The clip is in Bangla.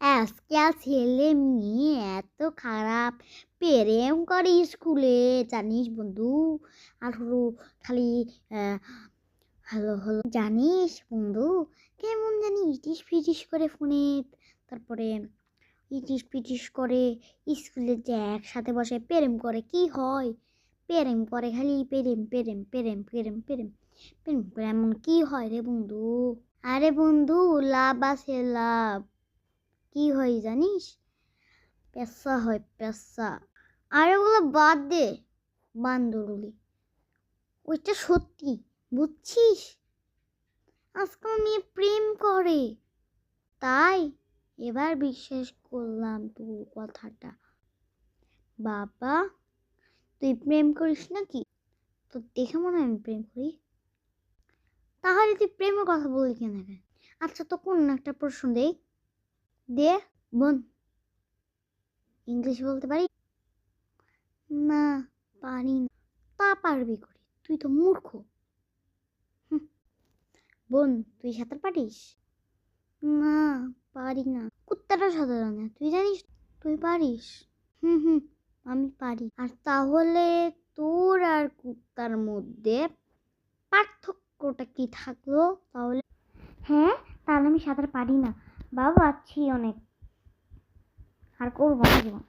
আজকাল ছেলে মেয়ে এত খারাপ, প্রেম করে স্কুলে, জানিস বন্ধু। আর হলো খালি হলো হলো জানিস বন্ধু, কেমন জানি ইটিস পিটিস করে ফোনে। তারপরে ইটিস পিটিস করে স্কুলে যে একসাথে বসে প্রেম করে, কি হয়? প্রেম করে, খালি প্রেম প্রেম প্রেম প্রেম প্রেম প্রেম করে, এমন কি হয় রে বন্ধু? আরে বন্ধু, লাভ আছে লাভ। কি হয় জানিস? পেশা হয় পেশা। আর ওগুলো বাদ দে, বান্দরগুলি। ওইটা সত্যি, বুঝছিস? আজকাল মেয়ে প্রেম করে, তাই এবার বিশ্বাস করলাম তোর কথাটা। বাবা, তুই প্রেম করিস নাকি? তো দেখে মনে হয় আমি প্রেম করি। তাহলে তুই প্রেমের কথা বলি কেন? আচ্ছা, তো কোন একটা প্রশ্ন দে বোন। ইংলিশ বলতে পারি? না, পারি না। তা পারবি করে, তুই তো মূর্খ। বোন, তুই সাঁতার পারিস? না, পারি না। কুত্তাটা সাঁতার জানে, তুই জানিস? তুই পারিস? হুম, আমি পারি। আর তাহলে তোর আর কুত্তার মধ্যে পার্থক্যটা কি থাকলো তাহলে? হ্যাঁ, তাহলে আমি সাঁতার পারি না। বাবা, আছি অনেক, আর করবো না জীবন।